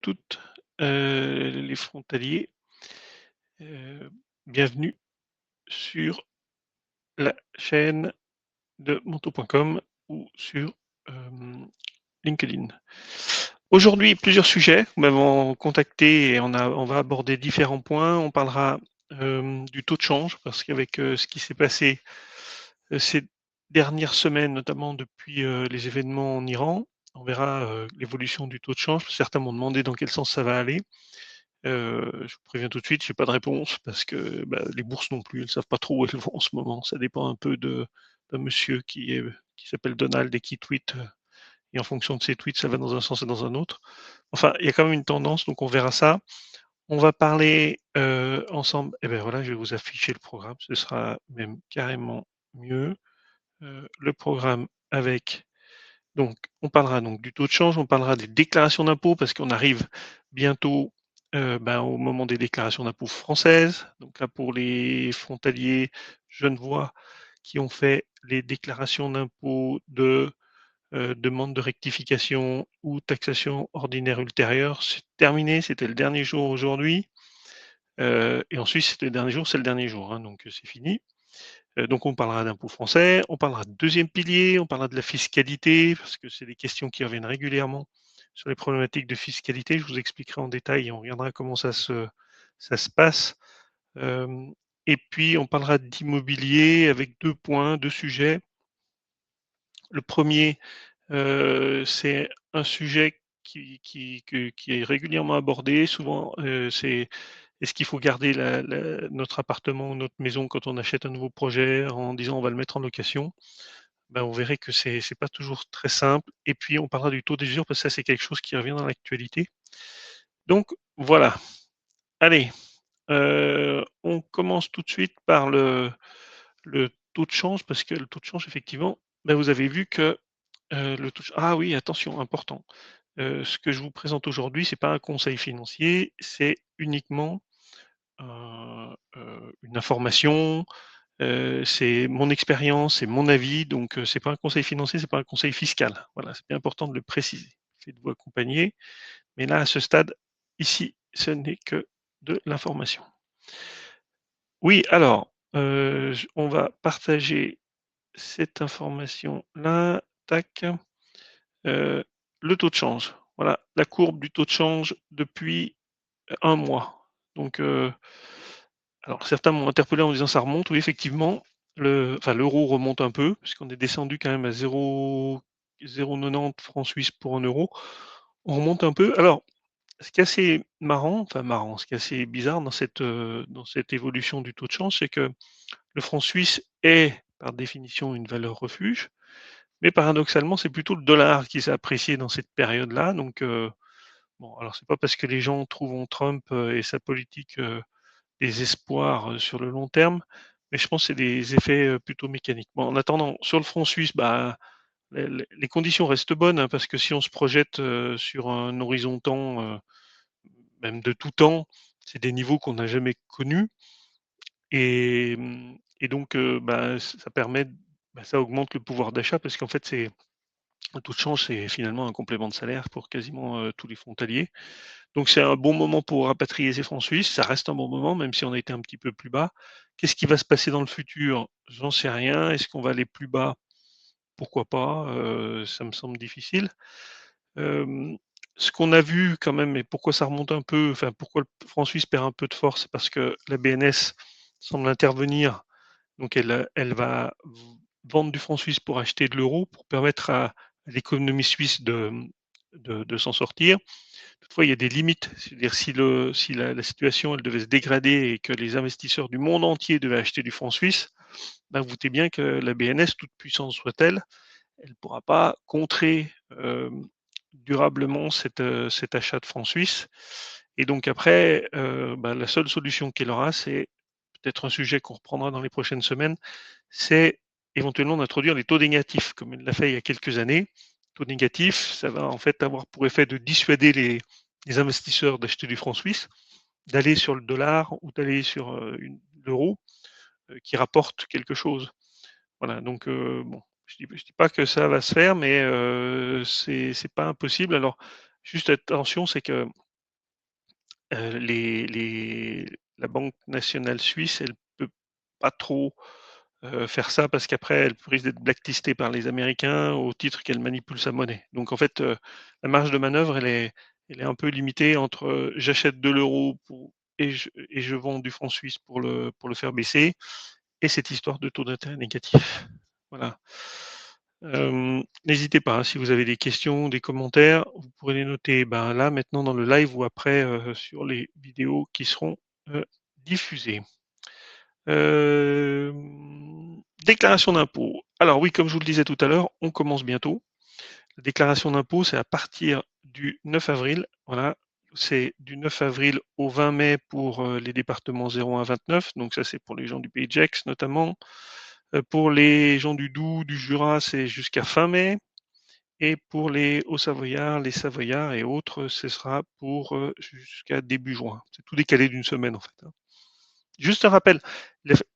toutes, les frontaliers. Heu, Bienvenue sur la chaîne de Monto.com ou sur, LinkedIn. Aujourd'hui, plusieurs sujets. Nous m'avons contacté et on va aborder différents points. On parlera, du taux de change parce qu'avec, ce qui s'est passé, ces dernières semaines, notamment depuis, les événements en Iran, on verra, l'évolution du taux de change. Certains m'ont demandé dans quel sens ça va aller. Je vous préviens tout de suite, j'ai pas de réponse parce que, bah, les bourses non plus, elles savent pas trop où elles vont en ce moment. Ça dépend un peu de d'un monsieur qui s'appelle Donald et qui tweet, et en fonction de ses tweets, ça va dans un sens et dans un autre. Enfin, il y a quand même une tendance, donc on verra ça. On va parler, ensemble et ben voilà, je vais vous afficher le programme, ce sera même carrément mieux. Le programme avec donc on parlera donc du taux de change, on parlera des déclarations d'impôts parce qu'on arrive bientôt, au moment des déclarations d'impôts françaises. Donc là, pour les frontaliers genevois qui ont fait les déclarations d'impôts de, demande de rectification ou taxation ordinaire ultérieure, c'est terminé, c'était le dernier jour aujourd'hui, et en Suisse, c'était le dernier jour, c'est le dernier jour, hein, donc c'est fini. Donc on parlera d'impôts français, on parlera de deuxième pilier, on parlera de la fiscalité, parce que c'est des questions qui reviennent régulièrement sur les problématiques de fiscalité. Je vous expliquerai en détail et on regardera comment ça se passe. Euh, et puis on parlera d'immobilier avec deux points, deux sujets. Le premier, c'est un sujet qui est régulièrement abordé. Souvent, c'est est-ce qu'il faut garder notre appartement ou notre maison quand on achète un nouveau projet en disant on va le mettre en location? Ben, on verrait que c'est pas toujours très simple. Et puis on parlera du taux d'usure parce que ça c'est quelque chose qui revient dans l'actualité. Donc voilà. Allez, on commence tout de suite par le taux de change parce que le taux de change effectivement, ben, vous avez vu que le taux ah oui, attention, important. Ce que je vous présente aujourd'hui, c'est pas un conseil financier, c'est uniquement, une information, c'est mon expérience, c'est mon avis, donc c'est pas un conseil financier, c'est pas un conseil fiscal. Voilà, c'est bien important de le préciser. J'essaie de vous accompagner, mais là, à ce stade, ici, ce n'est que de l'information. Oui, alors, on va partager cette information-là. Tac. Heu, le taux de change. Voilà, la courbe du taux de change depuis, 1 mois. Donc, alors certains m'ont interpellé en me disant: «Ça remonte». Oui, effectivement, l'euro remonte un peu puisqu'on est descendu quand même à 0,90 francs suisses pour un euro. On remonte un peu. Alors, ce qui est assez marrant, enfin marrant, ce qui est assez bizarre dans cette évolution du taux de change, c'est que le franc suisse est, par définition, une valeur refuge. Mais paradoxalement, c'est plutôt le dollar qui s'est apprécié dans cette période-là. Donc, bon, alors c'est pas parce que les gens trouvent en Trump et sa politique des espoirs sur le long terme, mais je pense que c'est des effets plutôt mécaniques. Bon, en attendant, sur le front suisse, bah, les conditions restent bonnes hein, parce que si on se projette sur un horizon temps, même de tout temps, c'est des niveaux qu'on n'a jamais connus. Et donc, bah, ça permet, bah, ça augmente le pouvoir d'achat parce qu'en fait, c'est le taux de change, c'est finalement un complément de salaire pour quasiment, tous les frontaliers. Donc c'est un bon moment pour rapatrier ses francs suisses. Ça reste un bon moment, même si on a été un petit peu plus bas. Qu'est-ce qui va se passer dans le futur? J'en sais rien. Est-ce qu'on va aller plus bas? Pourquoi pas? Ça me semble difficile. Hem, Ce qu'on a vu quand même et pourquoi ça remonte un peu, enfin pourquoi le franc suisse perd un peu de force, c'est parce que la BNS semble intervenir. Donc elle va vendre du franc suisse pour acheter de l'euro, pour permettre à l'économie suisse de s'en sortir. Toutefois, il y a des limites. C'est-à-dire si la situation elle devait se dégrader et que les investisseurs du monde entier devaient acheter du franc suisse, ben, vous doutez bien que la BNS, toute puissance soit-elle, elle ne pourra pas contrer durablement cet achat de francs suisses. Et donc après, la seule solution qu'elle aura, c'est peut-être un sujet qu'on reprendra dans les prochaines semaines, c'est éventuellement d'introduire les taux négatifs, comme elle l'a fait il y a quelques années. Taux négatifs, ça va en fait avoir pour effet de dissuader les investisseurs d'acheter du franc suisse, d'aller sur le dollar ou d'aller sur l'euro qui rapporte quelque chose. Voilà, donc bon, je dis pas que ça va se faire, mais c'est pas impossible. Alors, juste attention, c'est que la banque nationale suisse, elle peut pas trop faire ça parce qu'après, elle risque d'être blacklistée par les Américains au titre qu'elle manipule sa monnaie. Donc en fait, la marge de manœuvre, elle est un peu limitée entre j'achète de l'euro et je vends du franc suisse pour le faire baisser, et cette histoire de taux d'intérêt négatif. Voilà. N'hésitez pas, hein, si vous avez des questions, des commentaires, vous pourrez les noter là maintenant dans le live ou après sur les vidéos qui seront diffusées. Déclaration d'impôt. Alors oui, comme je vous le disais tout à l'heure, on commence bientôt. La déclaration d'impôt, c'est à partir du 9 avril. Voilà, c'est du 9 avril au 20 mai pour les départements 01 à 29. Donc ça, c'est pour les gens du Pays de Gex notamment. Pour les gens du Doubs, du Jura, c'est jusqu'à fin mai. Et pour les Hauts-Savoyards, les Savoyards et autres, ce sera pour jusqu'à début juin. C'est tout décalé d'une semaine en fait, hein. Juste un rappel,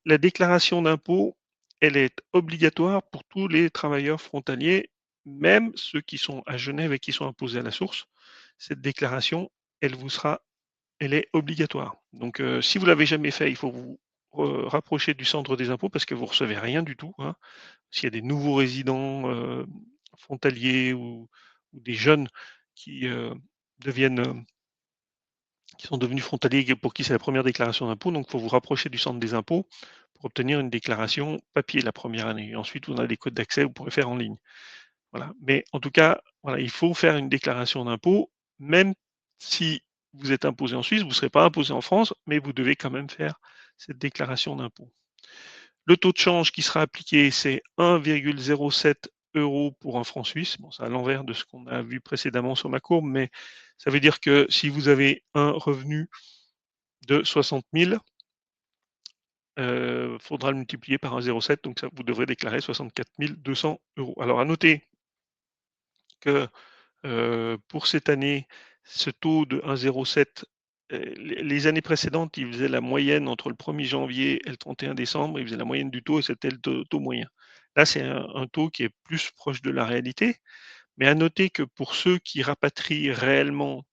la déclaration d'impôt, elle est obligatoire pour tous les travailleurs frontaliers, même ceux qui sont à Genève et qui sont imposés à la source. Cette déclaration, elle est obligatoire. Donc, si vous l'avez jamais fait, il faut vous rapprocher du centre des impôts parce que vous recevez rien du tout, hein. S'il y a des nouveaux résidents frontaliers ou des jeunes qui deviennent qui sont devenus frontaliers et pour qui c'est la première déclaration d'impôt. Donc, il faut vous rapprocher du centre des impôts pour obtenir une déclaration papier la première année. Et ensuite, vous avez des codes d'accès, vous pourrez faire en ligne. Voilà. Mais en tout cas, voilà, il faut faire une déclaration d'impôt, même si vous êtes imposé en Suisse, vous ne serez pas imposé en France, mais vous devez quand même faire cette déclaration d'impôt. Le taux de change qui sera appliqué, c'est 1,07 euros pour un franc suisse. Bon, c'est à l'envers de ce qu'on a vu précédemment sur ma courbe, mais ça veut dire que si vous avez un revenu de 60 000, faudra le multiplier par 1,07, donc ça, vous devrez déclarer 64 200 euros. Alors à noter que pour cette année, ce taux de 1,07, les années précédentes, il faisait la moyenne entre le 1er janvier et le 31 décembre, il faisait la moyenne du taux et c'était le taux moyen. Là, c'est un taux qui est plus proche de la réalité, mais à noter que pour ceux qui rapatrient réellement,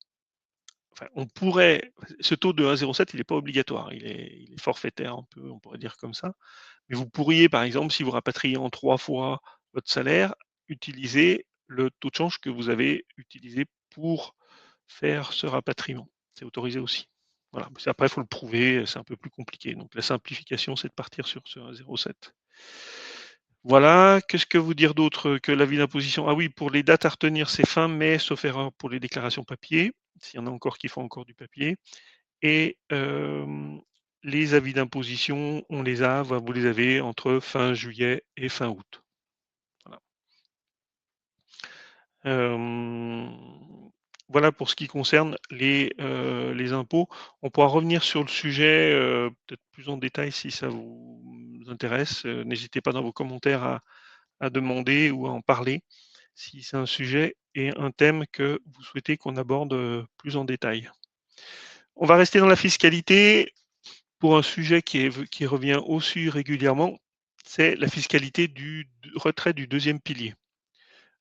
enfin, on pourrait, ce taux de 1,07, il n'est pas obligatoire, il est forfaitaire un peu, on pourrait dire comme ça. Mais vous pourriez, par exemple, si vous rapatriez en 3 fois votre salaire, utiliser le taux de change que vous avez utilisé pour faire ce rapatriement. C'est autorisé aussi. Voilà. Après, il faut le prouver, c'est un peu plus compliqué. Donc la simplification, c'est de partir sur ce 1,07. Voilà, qu'est-ce que vous dire d'autre que l'avis d'imposition? Ah oui, pour les dates à retenir, c'est fin mai, sauf erreur pour les déclarations papier, s'il y en a encore qui font encore du papier. Et les avis d'imposition, on les a, vous les avez entre fin juillet et fin août. Voilà. Voilà pour ce qui concerne les impôts. On pourra revenir sur le sujet peut-être plus en détail si ça vous intéresse. N'hésitez pas dans vos commentaires à demander ou à en parler si c'est un sujet et un thème que vous souhaitez qu'on aborde plus en détail. On va rester dans la fiscalité pour un sujet qui revient aussi régulièrement, c'est la fiscalité du retrait du deuxième pilier.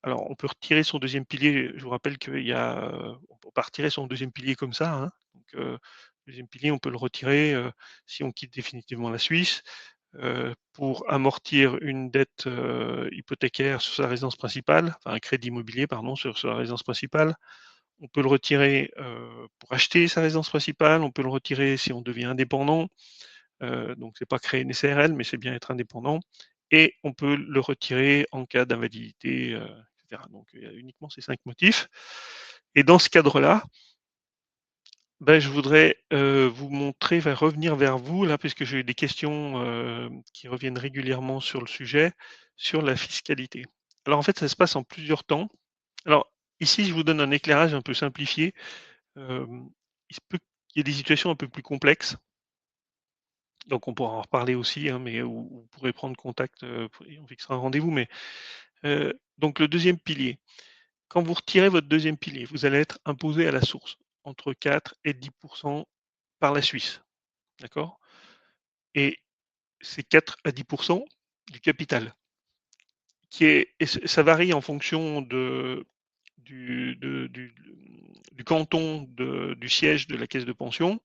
Alors, on peut retirer son deuxième pilier. Je vous rappelle qu'il y a, on peut pas retirer son deuxième pilier comme ça, hein. Donc, deuxième pilier, on peut le retirer si on quitte définitivement la Suisse pour amortir une dette hypothécaire sur sa résidence principale, enfin un crédit immobilier, pardon, sur sa résidence principale. On peut le retirer pour acheter sa résidence principale. On peut le retirer si on devient indépendant. Donc, c'est pas créer une SARL, mais c'est bien être indépendant. Et on peut le retirer en cas d'invalidité, etc. Donc, il y a uniquement ces 5 motifs. Et dans ce cadre-là, je voudrais vous montrer, revenir vers vous, là, puisque j'ai eu des questions qui reviennent régulièrement sur le sujet, sur la fiscalité. Alors, en fait, ça se passe en plusieurs temps. Alors, ici, je vous donne un éclairage un peu simplifié. Il se peut qu'il y ait des situations un peu plus complexes. Donc on pourra en reparler aussi, hein, mais vous pourrez prendre contact et on fixera un rendez-vous. Mais donc le deuxième pilier, quand vous retirez votre deuxième pilier, vous allez être imposé à la source entre 4 et 10% par la Suisse. D'accord? Et c'est 4 à 10% du capital. Et ça varie en fonction du canton du siège de la caisse de pension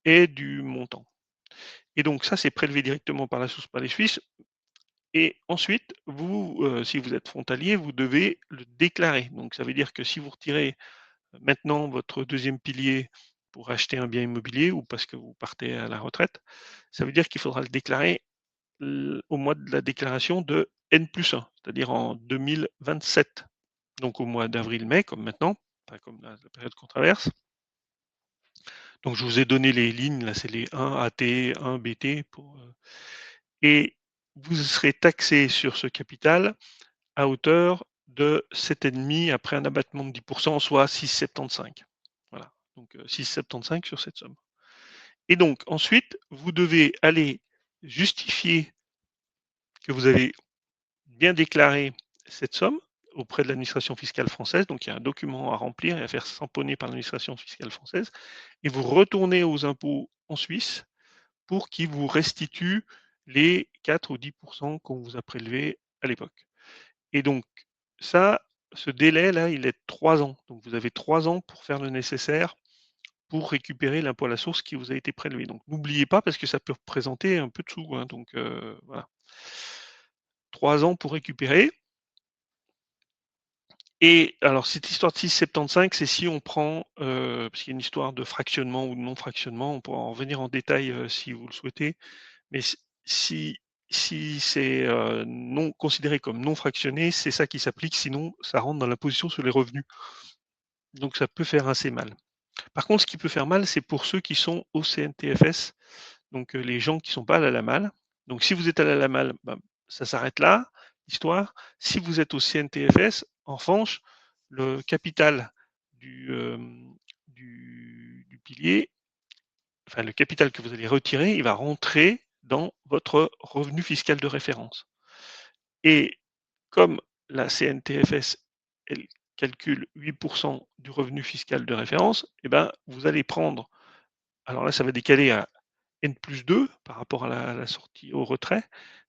et du montant. Et donc ça, c'est prélevé directement par la source par les Suisses. Et ensuite, vous, si vous êtes frontalier, vous devez le déclarer. Donc ça veut dire que si vous retirez maintenant votre deuxième pilier pour acheter un bien immobilier ou parce que vous partez à la retraite, ça veut dire qu'il faudra le déclarer au mois de la déclaration de N+1, c'est-à-dire en 2027. Donc au mois d'avril-mai, comme maintenant, enfin, comme la période qu'on traverse. Donc je vous ai donné les lignes, là c'est les 1 AT, 1 BT. Et vous serez taxé sur ce capital à hauteur de 7,5 après un abattement de 10%, soit 6,75. Voilà, donc 6,75 sur cette somme. Et donc ensuite, vous devez aller justifier que vous avez bien déclaré cette somme auprès de l'administration fiscale française. Donc il y a un document à remplir et à faire tamponner par l'administration fiscale française. Et vous retournez aux impôts en Suisse pour qu'ils vous restituent les 4 ou 10% qu'on vous a prélevés à l'époque. Et donc ça, ce délai-là, il est de 3 ans. Donc vous avez 3 ans pour faire le nécessaire pour récupérer l'impôt à la source qui vous a été prélevé. Donc n'oubliez pas parce que ça peut représenter un peu de sous. Hein, donc voilà. 3 ans pour récupérer. Et alors cette histoire de 6,75, c'est si on prend, parce qu'il y a une histoire de fractionnement ou de non-fractionnement, on pourra en revenir en détail si vous le souhaitez, mais si, si c'est non considéré comme non fractionné, c'est ça qui s'applique, sinon ça rentre dans l'imposition sur les revenus. Donc ça peut faire assez mal. Par contre, ce qui peut faire mal, c'est pour ceux qui sont au CNTFS, donc les gens qui ne sont pas à la LAMAL. Donc si vous êtes à la LAMAL, ben, ça s'arrête là, l'histoire. Si vous êtes au CNTFS, en revanche, le capital du pilier, enfin le capital que vous allez retirer, il va rentrer dans votre revenu fiscal de référence. Et comme la CNTFS, elle calcule 8% du revenu fiscal de référence, eh ben, vous allez prendre, alors là ça va décaler à N+2 par rapport à la sortie au retrait.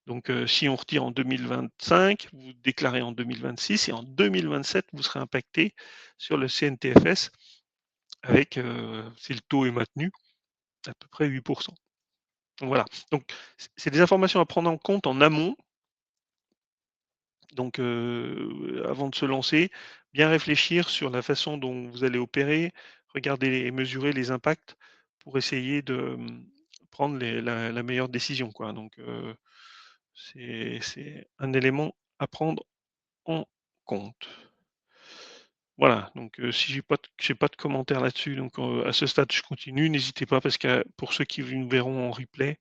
Donc si on retire en 2025, vous déclarez en 2026 et en 2027, vous serez impacté sur le CNTFS avec, si le taux est maintenu, à peu près 8%. Donc voilà. Donc c'est des informations à prendre en compte en amont. Donc avant de se lancer, bien réfléchir sur la façon dont vous allez opérer, regarder et mesurer les impacts pour essayer de prendre la meilleure décision, quoi. Donc c'est un élément à prendre en compte. Voilà, donc si j'ai pas de commentaires là-dessus, donc à ce stade, je continue. N'hésitez pas parce que pour ceux qui nous verront en replay,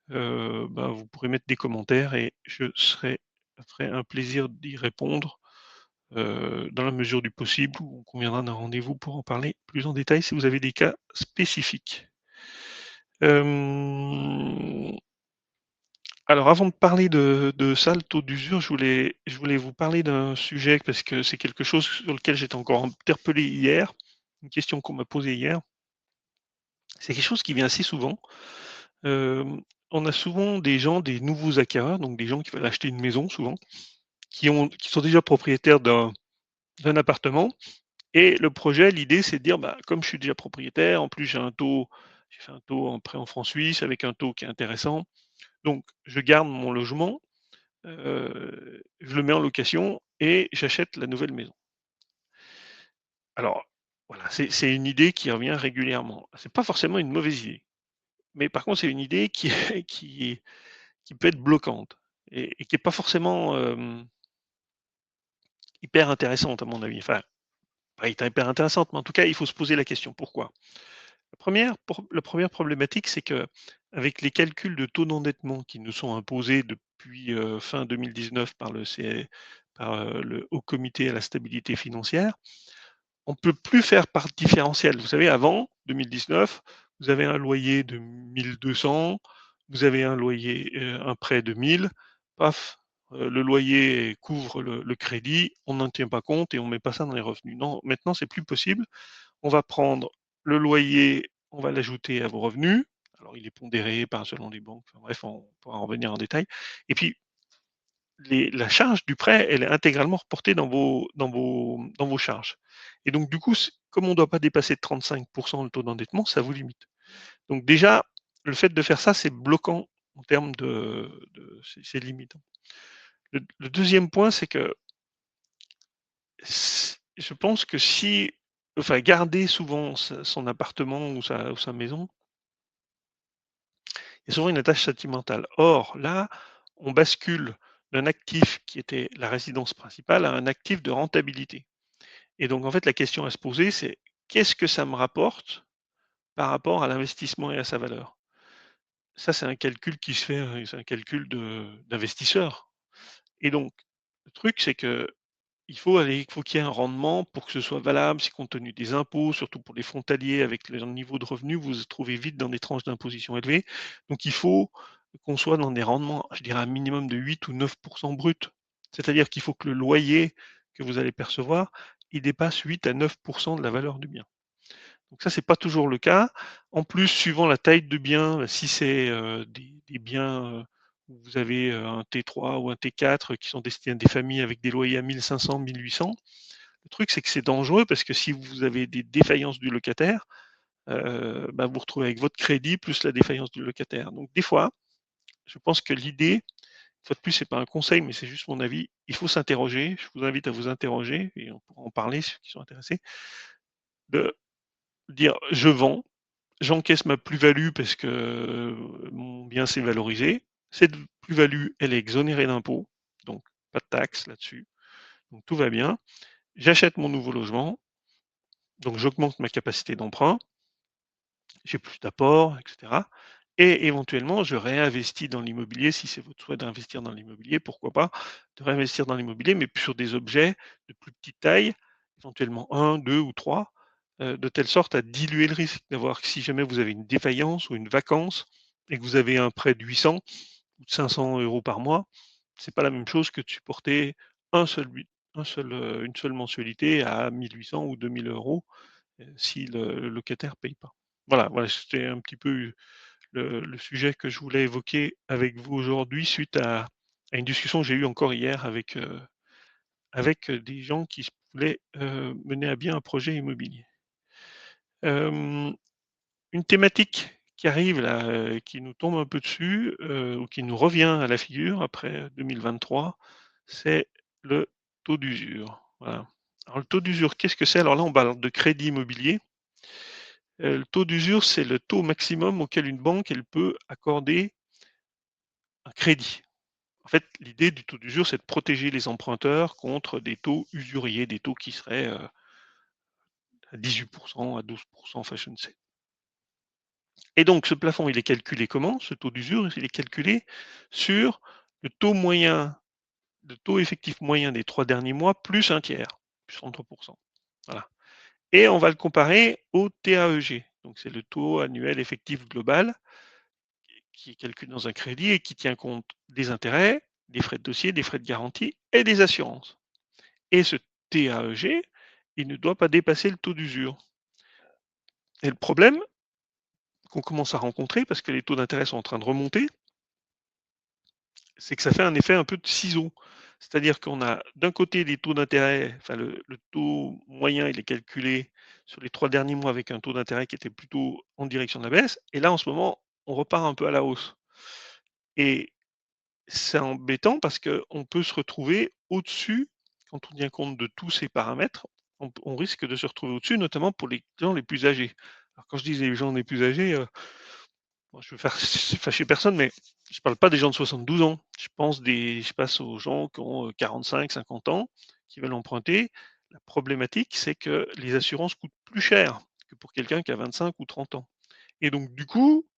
bah, vous pourrez mettre des commentaires et je ferai un plaisir d'y répondre dans la mesure du possible, ou on conviendra d'un rendez-vous pour en parler plus en détail si vous avez des cas spécifiques. Alors avant de parler de ça, le taux d'usure, je voulais vous parler d'un sujet parce que c'est quelque chose sur lequel j'étais encore interpellé hier, une question qu'on m'a posée hier. C'est quelque chose qui vient assez souvent. On a souvent des gens, des nouveaux acquéreurs, donc des gens qui veulent acheter une maison souvent, qui sont déjà propriétaires d'un appartement. Et le projet, l'idée, c'est de dire, bah, comme je suis déjà propriétaire, en plus j'ai fait un taux en prêt en francs suisses avec un taux qui est intéressant. Donc, je garde mon logement, je le mets en location et j'achète la nouvelle maison. Alors, voilà, c'est une idée qui revient régulièrement. C'est pas forcément une mauvaise idée, mais par contre, c'est une idée qui peut être bloquante et qui est pas forcément hyper intéressante à mon avis. Enfin, pas hyper intéressante, mais en tout cas, il faut se poser la question pourquoi. La première problématique, c'est que avec les calculs de taux d'endettement qui nous sont imposés depuis fin 2019 par le Haut Comité à la stabilité financière, on ne peut plus faire par différentiel. Vous savez, avant 2019, vous avez un loyer de 1200, vous avez un prêt de 1000, paf, le loyer couvre le crédit, on n'en tient pas compte et on ne met pas ça dans les revenus. Non, maintenant, c'est plus possible. On va prendre le loyer, on va l'ajouter à vos revenus. Alors, il est pondéré par selon les banques. Enfin, bref, on pourra en revenir en détail. Et puis, la charge du prêt, elle est intégralement reportée dans vos charges. Et donc, du coup, comme on ne doit pas dépasser de 35% le taux d'endettement, ça vous limite. Donc, déjà, le fait de faire ça, c'est bloquant en termes c'est limitant. Le deuxième point, c'est que je pense que enfin, garder souvent son appartement ou sa maison, il y a souvent une attache sentimentale. Or, là, on bascule d'un actif qui était la résidence principale à un actif de rentabilité. Et donc, en fait, la question à se poser, c'est qu'est-ce que ça me rapporte par rapport à l'investissement et à sa valeur? Ça, c'est un calcul qui se fait, c'est un calcul d'investisseur. Et donc, le truc, c'est que il faut qu'il y ait un rendement pour que ce soit valable, c'est compte tenu des impôts, surtout pour les frontaliers avec le niveau de revenus, vous vous trouvez vite dans des tranches d'imposition élevées. Donc il faut qu'on soit dans des rendements, je dirais un minimum de 8 ou 9 brut. C'est-à-dire qu'il faut que le loyer que vous allez percevoir, il dépasse 8 à 9 de la valeur du bien. Donc ça, c'est pas toujours le cas. En plus, suivant la taille de bien, si c'est des biens où vous avez un T3 ou un T4 qui sont destinés à des familles avec des loyers à 1500, 1800, le truc, c'est que c'est dangereux parce que si vous avez des défaillances du locataire, bah, vous vous retrouvez avec votre crédit plus la défaillance du locataire. Donc des fois, je pense que l'idée, une fois de plus, c'est pas un conseil, mais c'est juste mon avis, il faut s'interroger. Je vous invite à vous interroger et on pourra en parler ceux qui sont intéressés, de dire je vends, j'encaisse ma plus-value parce que mon bien s'est valorisé. Cette plus-value, elle est exonérée d'impôts, donc pas de taxes là-dessus. Donc tout va bien. J'achète mon nouveau logement, donc j'augmente ma capacité d'emprunt, j'ai plus d'apports, etc. Et éventuellement, je réinvestis dans l'immobilier, si c'est votre souhait d'investir dans l'immobilier, pourquoi pas, de réinvestir dans l'immobilier, mais sur des objets de plus petite taille, éventuellement un, deux ou trois, de telle sorte à diluer le risque d'avoir, si jamais vous avez une défaillance ou une vacance, et que vous avez un prêt de 800 ou de 500 euros par mois, c'est pas la même chose que de supporter une seule mensualité à 1800 ou 2000 euros si le locataire paye pas. Voilà, voilà, c'était un petit peu le sujet que je voulais évoquer avec vous aujourd'hui suite à une discussion que j'ai eue encore hier avec des gens qui voulaient mener à bien un projet immobilier. Euh, une thématique qui arrive là, qui nous tombe un peu dessus, ou qui nous revient à la figure après 2023, c'est le taux d'usure. Voilà. Alors le taux d'usure, qu'est-ce que c'est? Alors là, on parle de crédit immobilier. Le taux d'usure, c'est le taux maximum auquel une banque elle peut accorder un crédit. En fait, l'idée du taux d'usure, c'est de protéger les emprunteurs contre des taux usuriers, des taux qui seraient à 18%, à 12%, enfin je ne sais. Et donc ce plafond, il est calculé comment? Ce taux d'usure, il est calculé sur le taux moyen, le taux effectif moyen des 3 derniers mois, plus un tiers, plus 33%. Voilà. Et on va le comparer au TAEG. Donc c'est le taux annuel effectif global qui est calculé dans un crédit et qui tient compte des intérêts, des frais de dossier, des frais de garantie et des assurances. Et ce TAEG, il ne doit pas dépasser le taux d'usure. Et le problème qu'on commence à rencontrer, parce que les taux d'intérêt sont en train de remonter, c'est que ça fait un effet un peu de ciseau. C'est-à-dire qu'on a d'un côté des taux d'intérêt, enfin le taux moyen, il est calculé sur les 3 derniers mois avec un taux d'intérêt qui était plutôt en direction de la baisse. Et là, en ce moment, on repart un peu à la hausse. Et c'est embêtant parce qu'on peut se retrouver au-dessus, quand on tient compte de tous ces paramètres, on risque de se retrouver au-dessus, notamment pour les gens les plus âgés. Alors quand je dis les gens les plus âgés, bon, je veux faire fâcher personne, mais je ne parle pas des gens de 72 ans. Je passe aux gens qui ont 45, 50 ans, qui veulent emprunter. La problématique, c'est que les assurances coûtent plus cher que pour quelqu'un qui a 25 ou 30 ans. Et donc, du coup,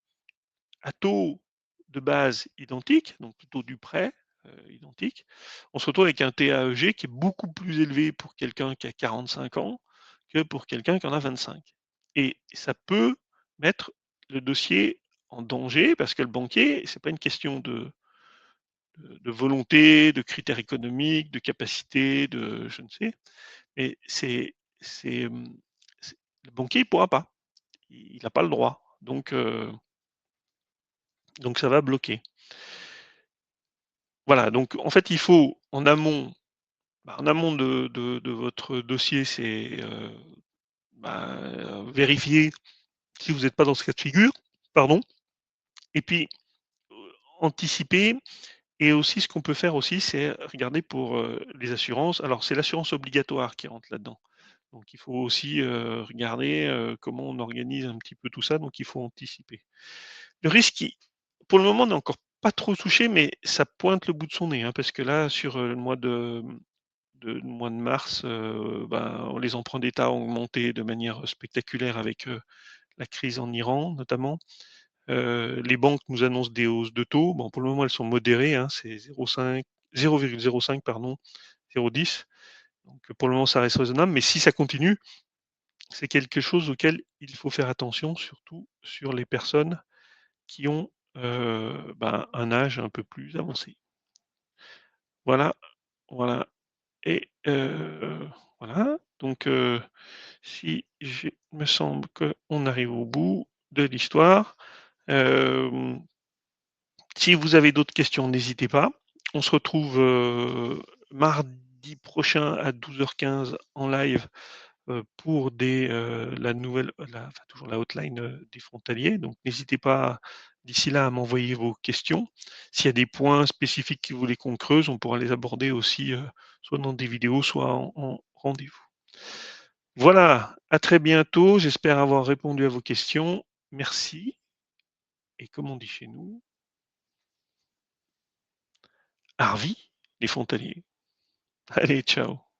à taux de base identique, donc le taux du prêt identique, on se retrouve avec un TAEG qui est beaucoup plus élevé pour quelqu'un qui a 45 ans que pour quelqu'un qui en a 25. Et ça peut mettre le dossier en danger parce que le banquier, c'est pas une question de volonté, de critères économiques, de capacité, de je ne sais, mais c'est, le banquier il pourra pas, il n'a pas le droit, donc ça va bloquer. Voilà, donc en fait, il faut en amont de votre dossier, c'est, vérifier si vous n'êtes pas dans ce cas de figure, pardon, et puis, heu, anticiper. Et aussi, ce qu'on peut faire aussi, c'est regarder pour, les assurances. Alors, c'est l'assurance obligatoire qui rentre là-dedans. Donc il faut aussi, regarder, comment on organise un petit peu tout ça, donc il faut anticiper. Le risque, il pour le moment, n'est encore pas trop touché, mais ça pointe le bout de son nez, hein, parce que là, sur, le mois de mars, les emprunts d'État ont augmenté de manière spectaculaire avec, la crise en Iran notamment. Les banques nous annoncent des hausses de taux. Bon, pour le moment, elles sont modérées, hein, c'est 0,05 pardon, 0,10. Donc pour le moment, ça reste raisonnable, mais si ça continue, c'est quelque chose auquel il faut faire attention, surtout sur les personnes qui ont, un âge un peu plus avancé. Voilà, voilà et voilà, donc si j'ai me semble qu'on arrive au bout de l'histoire. Hem, Si vous avez d'autres questions, n'hésitez pas. On se retrouve, mardi prochain à 12h15 en live, pour toujours la hotline, des frontaliers. Donc n'hésitez pas d'ici là à m'envoyer vos questions. S'il y a des points spécifiques que vous voulez qu'on creuse, on pourra les aborder aussi, soit dans des vidéos, soit en rendez-vous. Voilà, à très bientôt. J'espère avoir répondu à vos questions. Merci et comme on dit chez nous, Arvi, les frontaliers. Allez, ciao.